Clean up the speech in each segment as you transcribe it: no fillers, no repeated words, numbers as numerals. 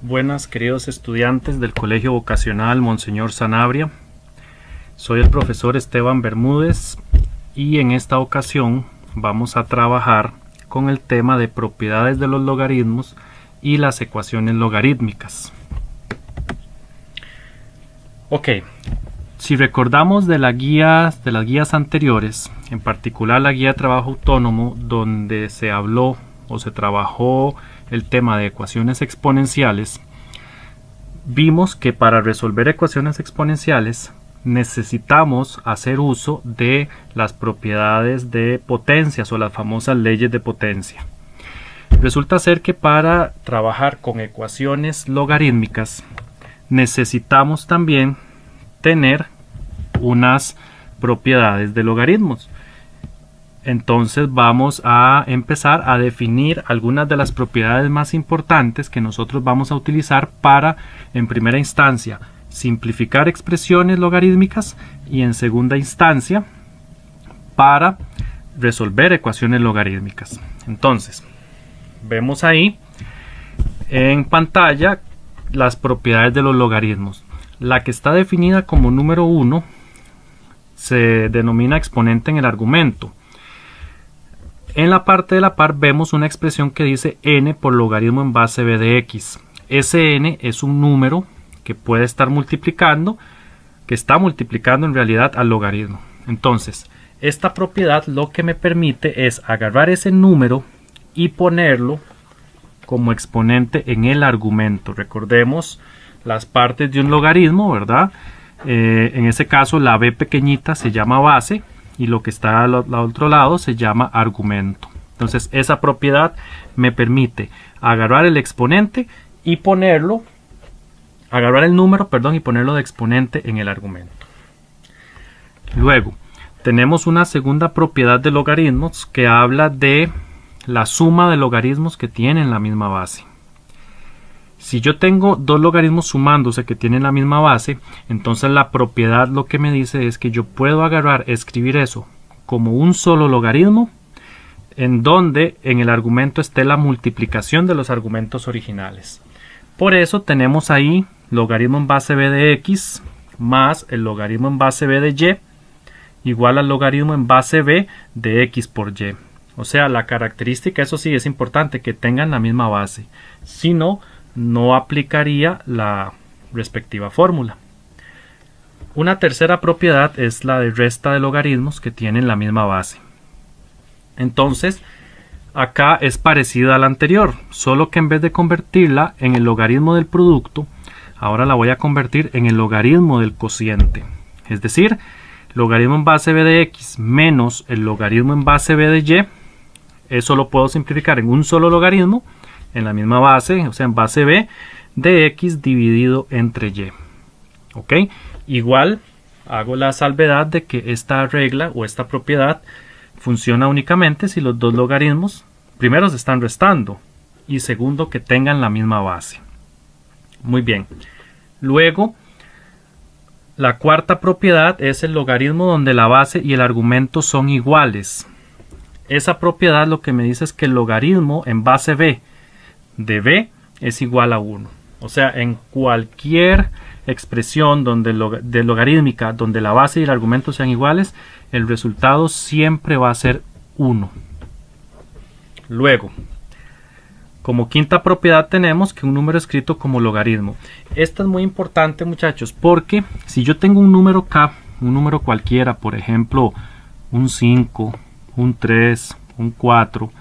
Buenas, queridos estudiantes del Colegio Vocacional Monseñor Sanabria. Soy el profesor Esteban Bermúdez y en esta ocasión vamos a trabajar con el tema de propiedades de los logaritmos y las ecuaciones logarítmicas. Ok, si recordamos de las guías anteriores, en particular la guía de trabajo autónomo, donde se habló o se trabajó el tema de ecuaciones exponenciales, vimos que para resolver ecuaciones exponenciales necesitamos hacer uso de las propiedades de potencias o las famosas leyes de potencia. Resulta ser que para trabajar con ecuaciones logarítmicas necesitamos también tener unas propiedades de logaritmos. Entonces vamos a empezar a definir algunas de las propiedades más importantes que nosotros vamos a utilizar para, en primera instancia, simplificar expresiones logarítmicas y en segunda instancia para resolver ecuaciones logarítmicas. Entonces, vemos ahí en pantalla las propiedades de los logaritmos. La que está definida como número 1 se denomina exponente en el argumento. En la parte de la par vemos una expresión que dice n por logaritmo en base b de x. Ese n es un número que puede estar multiplicando, que está multiplicando en realidad al logaritmo. Entonces, esta propiedad lo que me permite es agarrar ese número y ponerlo como exponente en el argumento. Recordemos las partes de un logaritmo, ¿verdad? En ese caso la b pequeñita se llama base y lo que está al otro lado se llama argumento. Entonces esa propiedad me permite agarrar el exponente y ponerlo, agarrar el número, perdón, y ponerlo de exponente en el argumento. Luego tenemos una segunda propiedad de logaritmos que habla de la suma de logaritmos que tienen la misma base. Si yo tengo dos logaritmos sumándose que tienen la misma base, entonces la propiedad lo que me dice es que yo puedo escribir eso como un solo logaritmo, en donde en el argumento esté la multiplicación de los argumentos originales. Por eso tenemos ahí logaritmo en base b de x más el logaritmo en base b de y igual al logaritmo en base b de x por y. O sea, la característica, eso sí es importante, que tengan la misma base. Si no aplicaría la respectiva fórmula. Una tercera propiedad es la de resta de logaritmos que tienen la misma base. Entonces, acá es parecida a la anterior, solo que en vez de convertirla en el logaritmo del producto, ahora la voy a convertir en el logaritmo del cociente. Es decir, logaritmo en base b de x menos el logaritmo en base b de y, eso lo puedo simplificar en un solo logaritmo, en la misma base, o sea en base b de x dividido entre y. ¿Ok? Igual hago la salvedad de que esta regla o esta propiedad funciona únicamente si los dos logaritmos primero se están restando y segundo que tengan la misma base. Muy bien. Luego, la cuarta propiedad es el logaritmo donde la base y el argumento son iguales. Esa propiedad lo que me dice es que el logaritmo en base b de b es igual a 1. O sea, en cualquier expresión de logarítmica donde la base y el argumento sean iguales, el resultado siempre va a ser 1. Luego, como quinta propiedad tenemos que un número escrito como logaritmo. Esta es muy importante, muchachos, porque si yo tengo un número k, un número cualquiera, por ejemplo, un 5, un 3, un 4,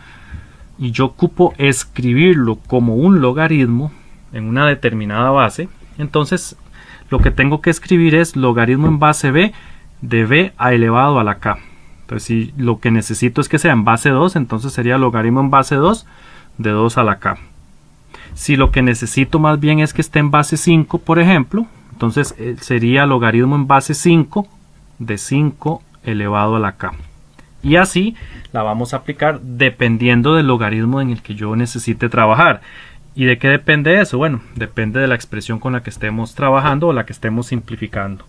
y yo ocupo escribirlo como un logaritmo en una determinada base, entonces lo que tengo que escribir es logaritmo en base b de b elevado a la k. Entonces si lo que necesito es que sea en base 2, entonces sería logaritmo en base 2 de 2 a la k. Si lo que necesito más bien es que esté en base 5, por ejemplo, entonces sería logaritmo en base 5 de 5 elevado a la k. Y así la vamos a aplicar dependiendo del logaritmo en el que yo necesite trabajar. ¿Y de qué depende eso? Bueno, depende de la expresión con la que estemos trabajando o la que estemos simplificando.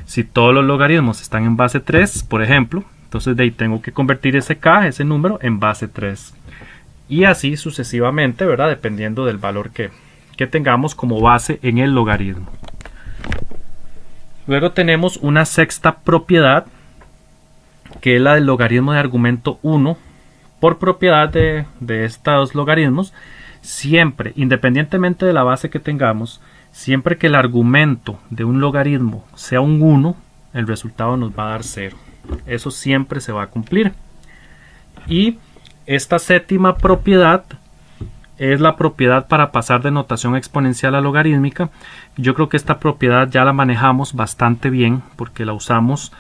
Si todos los logaritmos están en base 3, por ejemplo, entonces de ahí tengo que convertir ese k, ese número, en base 3. Y así sucesivamente, ¿verdad? Dependiendo del valor que que tengamos como base en el logaritmo. Luego tenemos una sexta propiedad, que es la del logaritmo de argumento 1. Por propiedad de estos logaritmos, siempre, independientemente de la base que tengamos, siempre que el argumento de un logaritmo sea un 1, el resultado nos va a dar 0. Eso siempre se va a cumplir. Y esta séptima propiedad es la propiedad para pasar de notación exponencial a logarítmica. Yo creo que esta propiedad ya la manejamos bastante bien porque la usamos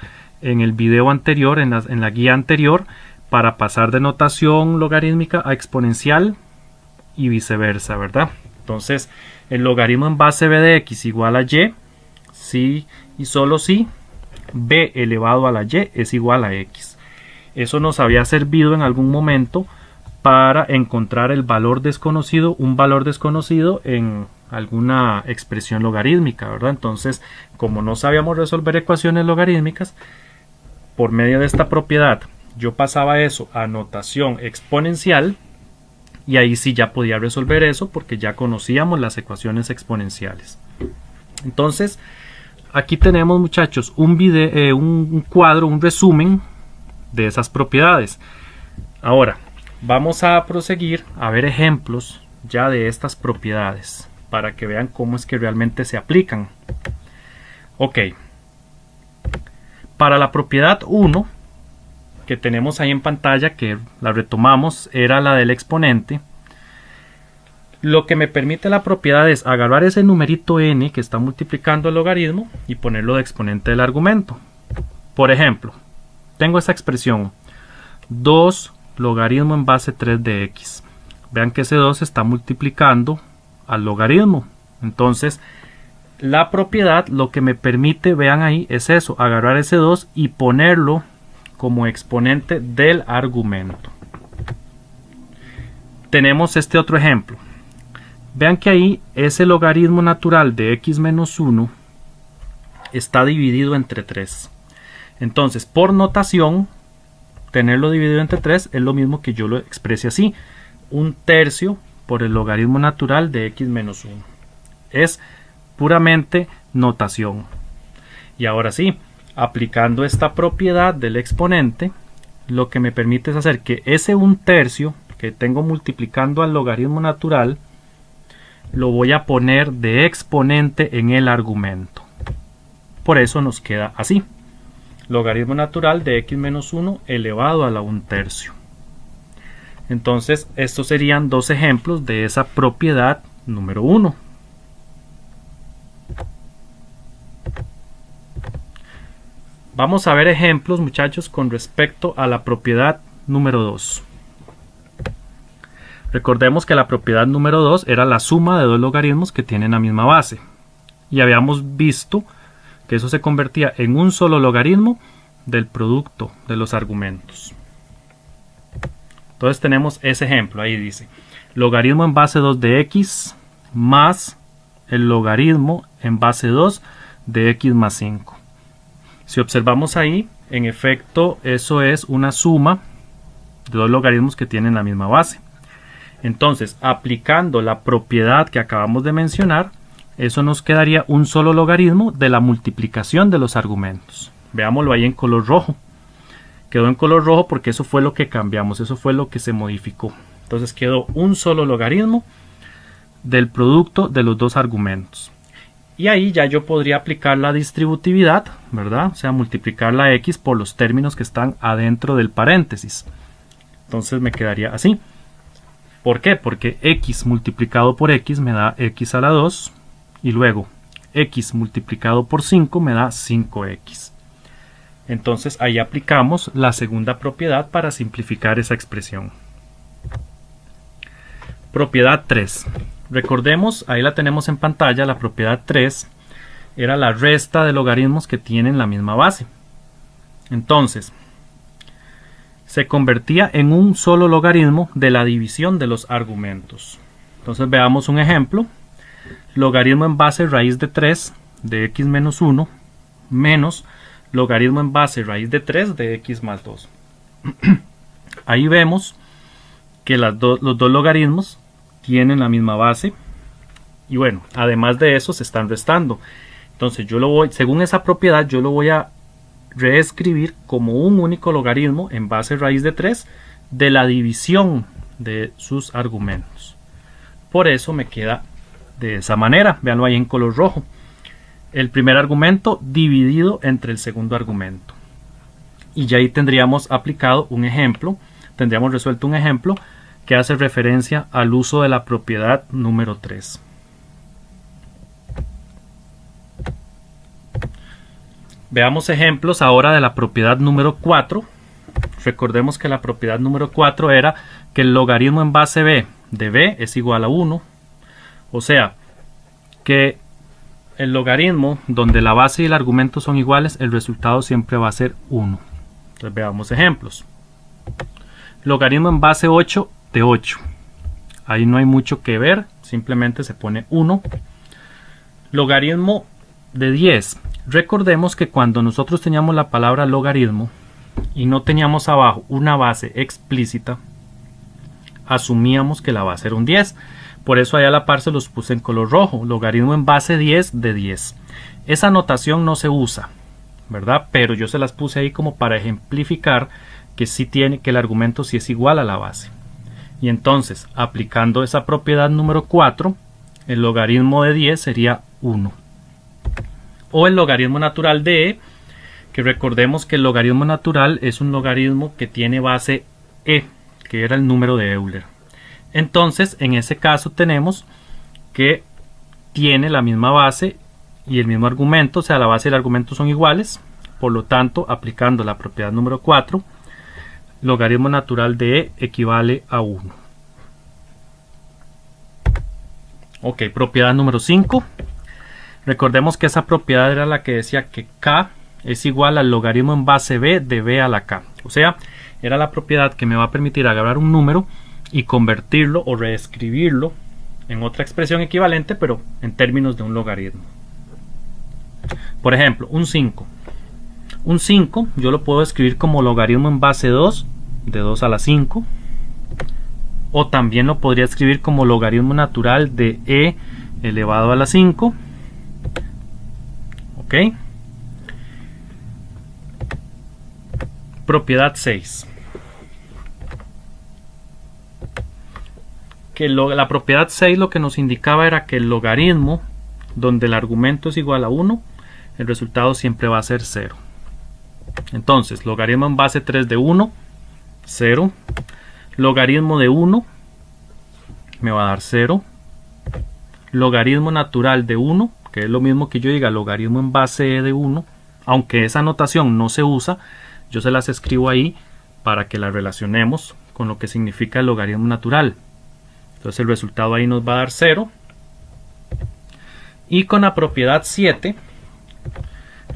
en el video anterior, en la guía anterior, para pasar de notación logarítmica a exponencial y viceversa, ¿verdad? Entonces, el logaritmo en base b de x igual a y, si y solo si b elevado a la y es igual a x. Eso nos había servido en algún momento para encontrar el valor desconocido, un valor desconocido en alguna expresión logarítmica, ¿verdad? Entonces, como no sabíamos resolver ecuaciones logarítmicas, por medio de esta propiedad, yo pasaba eso a notación exponencial y ahí sí ya podía resolver eso porque ya conocíamos las ecuaciones exponenciales. Entonces, aquí tenemos, muchachos, un cuadro, un resumen de esas propiedades. Ahora, vamos a proseguir a ver ejemplos ya de estas propiedades para que vean cómo es que realmente se aplican. Ok. Para la propiedad 1, que tenemos ahí en pantalla, que la retomamos, era la del exponente. Lo que me permite la propiedad es agarrar ese numerito n que está multiplicando el logaritmo y ponerlo de exponente del argumento. Por ejemplo, tengo esa expresión 2 logaritmo en base 3 de x. Vean que ese 2 está multiplicando al logaritmo. Entonces, la propiedad lo que me permite, vean ahí, es eso, agarrar ese 2 y ponerlo como exponente del argumento. Tenemos este otro ejemplo. Vean que ahí ese logaritmo natural de x menos 1 está dividido entre 3. Entonces, por notación, tenerlo dividido entre 3 es lo mismo que yo lo exprese así. 1/3 por el logaritmo natural de x menos 1. Es puramente notación. Y ahora sí, aplicando esta propiedad del exponente, lo que me permite es hacer que ese 1/3 que tengo multiplicando al logaritmo natural, lo voy a poner de exponente en el argumento. Por eso nos queda así. Logaritmo natural de x menos 1 elevado a la 1/3. Entonces, estos serían dos ejemplos de esa propiedad número 1. Vamos a ver ejemplos, muchachos, con respecto a la propiedad número 2. Recordemos que la propiedad número 2 era la suma de dos logaritmos que tienen la misma base. Y habíamos visto que eso se convertía en un solo logaritmo del producto de los argumentos. Entonces tenemos ese ejemplo, ahí dice logaritmo en base 2 de x más el logaritmo en base 2 de x más 5. Si observamos ahí, en efecto, eso es una suma de dos logaritmos que tienen la misma base. Entonces, aplicando la propiedad que acabamos de mencionar, eso nos quedaría un solo logaritmo de la multiplicación de los argumentos. Veámoslo ahí en color rojo. Quedó en color rojo porque eso fue lo que cambiamos, eso fue lo que se modificó. Entonces quedó un solo logaritmo del producto de los dos argumentos. Y ahí ya yo podría aplicar la distributividad, ¿verdad? O sea, multiplicar la x por los términos que están adentro del paréntesis. Entonces me quedaría así. ¿Por qué? Porque x multiplicado por x me da x a la 2. Y luego x multiplicado por 5 me da 5x. Entonces ahí aplicamos la segunda propiedad para simplificar esa expresión. Propiedad 3. Recordemos, ahí la tenemos en pantalla, la propiedad 3 era la resta de logaritmos que tienen la misma base. Entonces, se convertía en un solo logaritmo de la división de los argumentos. Entonces veamos un ejemplo. Logaritmo en base raíz de 3 de x menos 1 menos logaritmo en base raíz de 3 de x más 2. Ahí vemos que los dos logaritmos tienen la misma base. Y bueno, además de eso se están restando. Entonces yo lo voy, según esa propiedad, yo lo voy a reescribir como un único logaritmo en base raíz de 3 de la división de sus argumentos. Por eso me queda de esa manera. Véanlo ahí en color rojo. El primer argumento dividido entre el segundo argumento. Y ya ahí tendríamos aplicado un ejemplo, tendríamos resuelto un ejemplo que hace referencia al uso de la propiedad número 3. Veamos ejemplos ahora de la propiedad número 4. Recordemos que la propiedad número 4 era que el logaritmo en base b de b es igual a 1. O sea, que el logaritmo donde la base y el argumento son iguales, el resultado siempre va a ser 1. Entonces veamos ejemplos. Logaritmo en base 8 de 8. Ahí no hay mucho que ver, simplemente se pone 1. Logaritmo de 10. Recordemos que cuando nosotros teníamos la palabra logaritmo y no teníamos abajo una base explícita, asumíamos que la base era un 10. Por eso allá a la par se los puse en color rojo. Logaritmo en base 10 de 10. Esa notación no se usa, ¿verdad? Pero yo se las puse ahí como para ejemplificar que sí tiene, que el argumento sí es igual a la base. Y entonces, aplicando esa propiedad número 4, el logaritmo de 10 sería 1. O el logaritmo natural de e, que recordemos que el logaritmo natural es un logaritmo que tiene base e, que era el número de Euler. Entonces, en ese caso tenemos que tiene la misma base y el mismo argumento, o sea, la base y el argumento son iguales. Por lo tanto, aplicando la propiedad número 4, logaritmo natural de e equivale a 1. Ok, propiedad número 5. Recordemos que esa propiedad era la que decía que k es igual al logaritmo en base b de b a la k. O sea, era la propiedad que me va a permitir agarrar un número y convertirlo o reescribirlo en otra expresión equivalente, pero en términos de un logaritmo. Por ejemplo, un 5. Un 5 yo lo puedo escribir como logaritmo en base 2 de 2 a la 5. O también lo podría escribir como logaritmo natural de e elevado a la 5. Ok. Propiedad 6. Que la propiedad 6 lo que nos indicaba era que el logaritmo donde el argumento es igual a 1, el resultado siempre va a ser 0. Entonces, logaritmo en base 3 de 1, 0. Logaritmo de 1 me va a dar 0. Logaritmo natural de 1, que es lo mismo que yo diga logaritmo en base de 1, aunque esa notación no se usa, yo se las escribo ahí para que las relacionemos con lo que significa el logaritmo natural. Entonces el resultado ahí nos va a dar 0. Y con la propiedad 7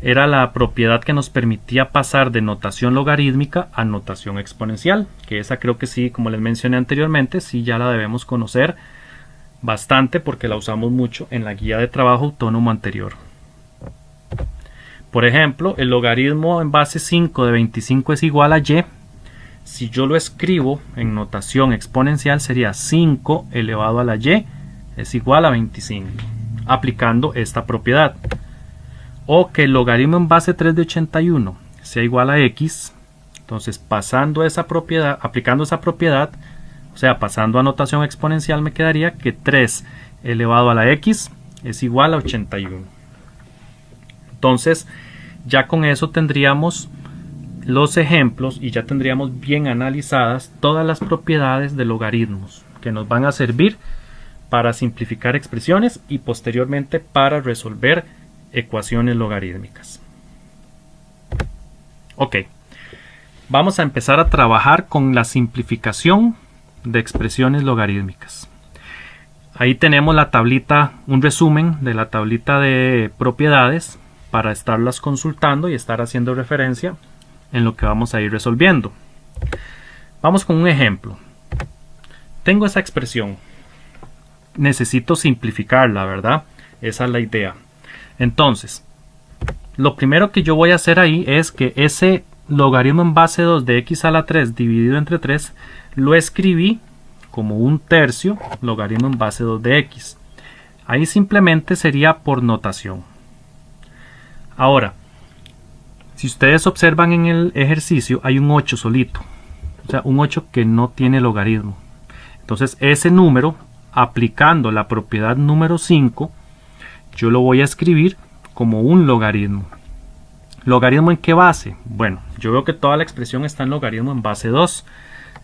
era la propiedad que nos permitía pasar de notación logarítmica a notación exponencial, que esa creo que sí, como les mencioné anteriormente, sí ya la debemos conocer bastante porque la usamos mucho en la guía de trabajo autónomo anterior. Por ejemplo, el logaritmo en base 5 de 25 es igual a y. Si yo lo escribo en notación exponencial sería 5 elevado a la y es igual a 25, aplicando esta propiedad. O que el logaritmo en base 3 de 81 sea igual a x. Entonces, pasando esa propiedad, aplicando esa propiedad, o sea, pasando a notación exponencial, me quedaría que 3 elevado a la x es igual a 81. Entonces, ya con eso tendríamos los ejemplos y ya tendríamos bien analizadas todas las propiedades de logaritmos que nos van a servir para simplificar expresiones y posteriormente para resolver ecuaciones logarítmicas. Ok, vamos a empezar a trabajar con la simplificación de expresiones logarítmicas. Ahí tenemos la tablita, un resumen de la tablita de propiedades para estarlas consultando y estar haciendo referencia en lo que vamos a ir resolviendo. Vamos con un ejemplo. Tengo esa expresión. Necesito simplificarla, ¿verdad? Esa es la idea. Entonces, lo primero que yo voy a hacer ahí es que ese logaritmo en base 2 de x a la 3 dividido entre 3 lo escribí como un tercio logaritmo en base 2 de x. Ahí simplemente sería por notación. Ahora, si ustedes observan en el ejercicio, hay un 8 solito. O sea, un 8 que no tiene logaritmo. Entonces, ese número, aplicando la propiedad número 5, yo lo voy a escribir como un logaritmo. ¿Logaritmo en qué base? Bueno, yo veo que toda la expresión está en logaritmo en base 2.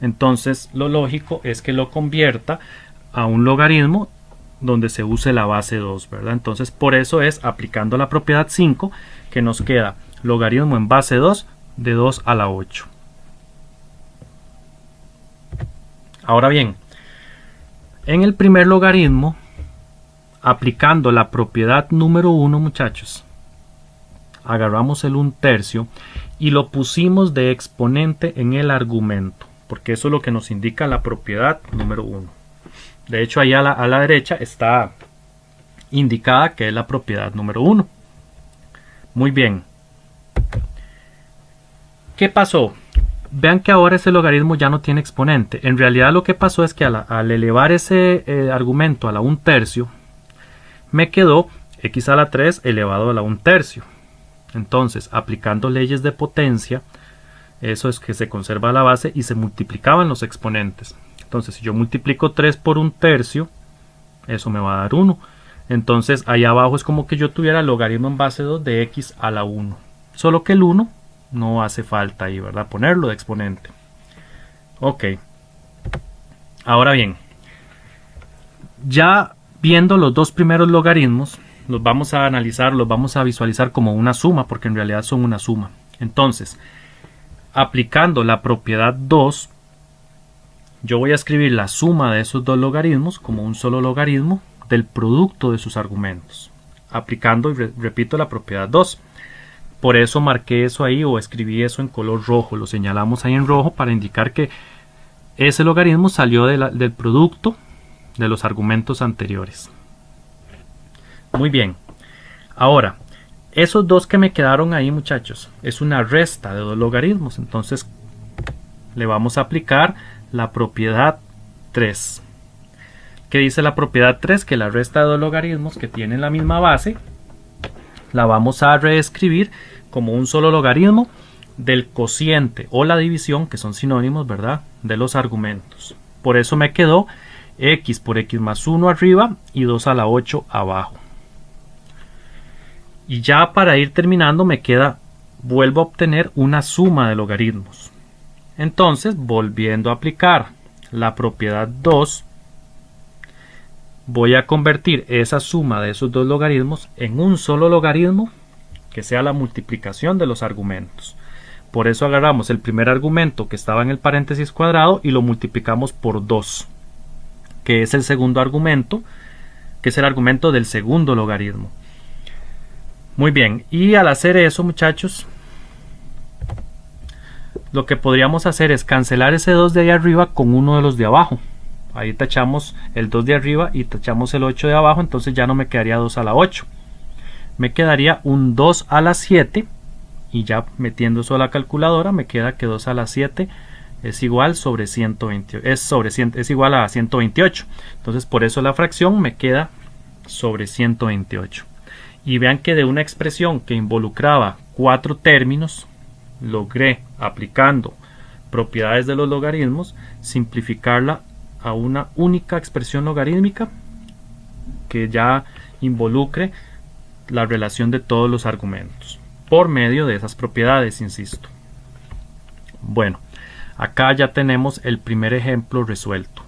Entonces, lo lógico es que lo convierta a un logaritmo donde se use la base 2, ¿verdad? Entonces, por eso es aplicando la propiedad 5 que nos queda logaritmo en base 2 de 2 a la 8. Ahora bien, en el primer logaritmo, aplicando la propiedad número 1, muchachos, agarramos el 1/3 y lo pusimos de exponente en el argumento, porque eso es lo que nos indica la propiedad número 1. De hecho, ahí a la derecha está indicada que es la propiedad número 1. Muy bien. ¿Qué pasó? Vean que ahora ese logaritmo ya no tiene exponente. En realidad lo que pasó es que al elevar ese argumento a la 1/3, me quedó x a la 3 elevado a la 1/3. Entonces, aplicando leyes de potencia, eso es que se conserva la base y se multiplicaban los exponentes. Entonces, si yo multiplico 3 por 1/3, eso me va a dar 1. Entonces, ahí abajo es como que yo tuviera logaritmo en base 2 de x a la 1. Solo que el 1 no hace falta ahí, ¿verdad? Ponerlo de exponente. Ok. Ahora bien, ya viendo los dos primeros logaritmos, los vamos a analizar, los vamos a visualizar como una suma, porque en realidad son una suma. Entonces, aplicando la propiedad 2, yo voy a escribir la suma de esos dos logaritmos como un solo logaritmo del producto de sus argumentos, aplicando, y repito, la propiedad 2. Por eso marqué eso ahí o escribí eso en color rojo, lo señalamos ahí en rojo para indicar que ese logaritmo salió del producto de los argumentos anteriores. Muy bien, ahora esos dos que me quedaron ahí, muchachos, es una resta de dos logaritmos, entonces le vamos a aplicar la propiedad 3. ¿Qué dice la propiedad 3? Que la resta de dos logaritmos que tienen la misma base la vamos a reescribir como un solo logaritmo del cociente o la división, que son sinónimos, ¿verdad?, de los argumentos. Por eso me quedó x por x más 1 arriba y 2 a la 8 abajo. Y ya para ir terminando me queda, vuelvo a obtener una suma de logaritmos. Entonces, volviendo a aplicar la propiedad 2, voy a convertir esa suma de esos dos logaritmos en un solo logaritmo que sea la multiplicación de los argumentos. Por eso agarramos el primer argumento que estaba en el paréntesis cuadrado y lo multiplicamos por 2, que es el segundo argumento, que es el argumento del segundo logaritmo. Muy bien, y al hacer eso, muchachos, lo que podríamos hacer es cancelar ese 2 de ahí arriba con uno de los de abajo. Ahí tachamos el 2 de arriba y tachamos el 8 de abajo, entonces ya no me quedaría 2 a la 8. Me quedaría un 2 a la 7 y ya metiendo eso a la calculadora me queda que 2 a la 7 es igual sobre 128, es igual a 128. Entonces por eso la fracción me queda sobre 128. Y vean que de una expresión que involucraba 4 términos, logré, aplicando propiedades de los logaritmos, simplificarla a una única expresión logarítmica que ya involucre la relación de todos los argumentos por medio de esas propiedades, insisto. Bueno, acá ya tenemos el primer ejemplo resuelto.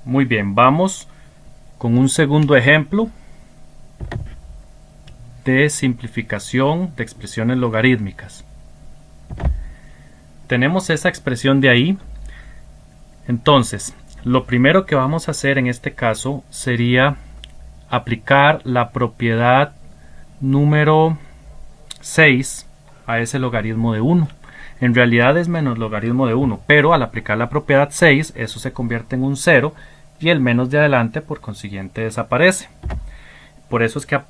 Muy bien, vamos con un segundo ejemplo de simplificación de expresiones logarítmicas. Tenemos esa expresión de ahí. Entonces, lo primero que vamos a hacer en este caso sería aplicar la propiedad número 6 a ese logaritmo de 1. En realidad es menos logaritmo de 1, pero al aplicar la propiedad 6, eso se convierte en un 0 y el menos de adelante por consiguiente desaparece. Por eso es que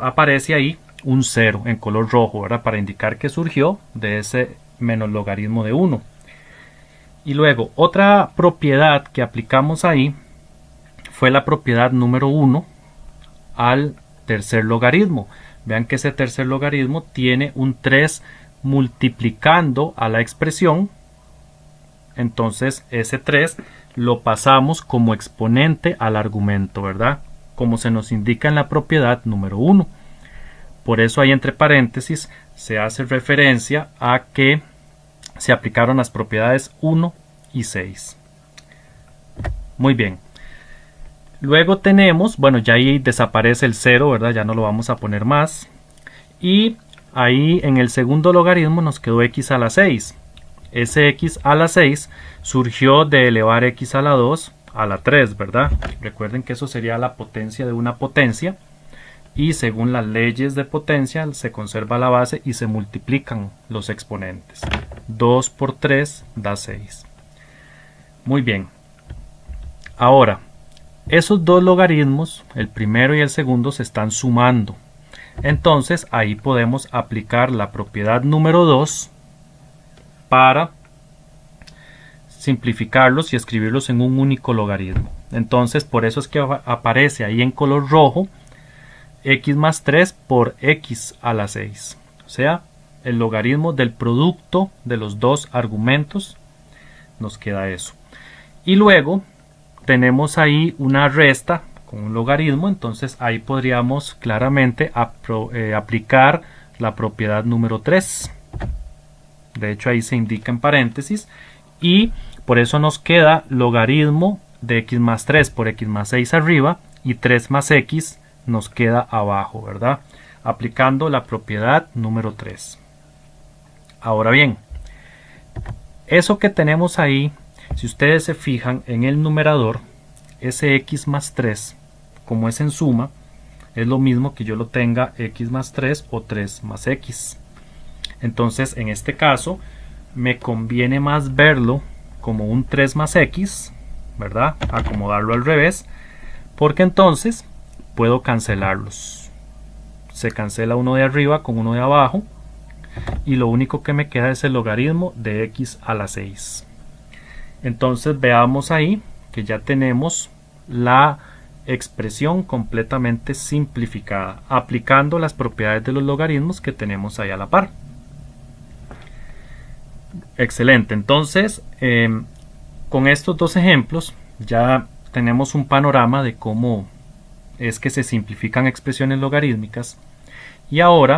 aparece ahí un 0 en color rojo, ¿verdad?, para indicar que surgió de ese menos logaritmo de 1. Y luego otra propiedad que aplicamos ahí fue la propiedad número 1 al tercer logaritmo. Vean que ese tercer logaritmo tiene un 3 multiplicando a la expresión. Entonces ese 3 lo pasamos como exponente al argumento, ¿verdad? Como se nos indica en la propiedad número 1. Por eso ahí entre paréntesis se hace referencia a que se aplicaron las propiedades 1 y 6. Muy bien. Luego tenemos, bueno, ya ahí desaparece el 0, ¿verdad? Ya no lo vamos a poner más. Y ahí en el segundo logaritmo nos quedó x a la 6. Ese x a la 6 surgió de elevar x a la 2 a la 3, ¿verdad? Recuerden que eso sería la potencia de una potencia. Y según las leyes de potencia se conserva la base y se multiplican los exponentes. 2 por 3 da 6. Muy bien. Ahora, esos dos logaritmos, el primero y el segundo, se están sumando. Entonces ahí podemos aplicar la propiedad número 2 para simplificarlos y escribirlos en un único logaritmo. Entonces por eso es que aparece ahí en color rojo x más 3 por x a la 6. O sea, el logaritmo del producto de los dos argumentos, nos queda eso. Y luego tenemos ahí una resta con un logaritmo, entonces ahí podríamos claramente aplicar la propiedad número 3. De hecho ahí se indica en paréntesis y por eso nos queda logaritmo de x más 3 por x más 6 arriba y 3 más x nos queda abajo, ¿verdad? Aplicando la propiedad número 3. Ahora bien, eso que tenemos ahí, si ustedes se fijan en el numerador, ese x más 3, como es en suma, es lo mismo que yo lo tenga x más 3 o 3 más x. Entonces, en este caso, me conviene más verlo como un 3 más x, ¿verdad? Acomodarlo al revés, porque entonces puedo cancelarlos. Se cancela uno de arriba con uno de abajo y lo único que me queda es el logaritmo de x a la 6. Entonces veamos ahí que ya tenemos la expresión completamente simplificada, aplicando las propiedades de los logaritmos que tenemos ahí a la par. Excelente, entonces con estos dos ejemplos ya tenemos un panorama de cómo es que se simplifican expresiones logarítmicas y ahora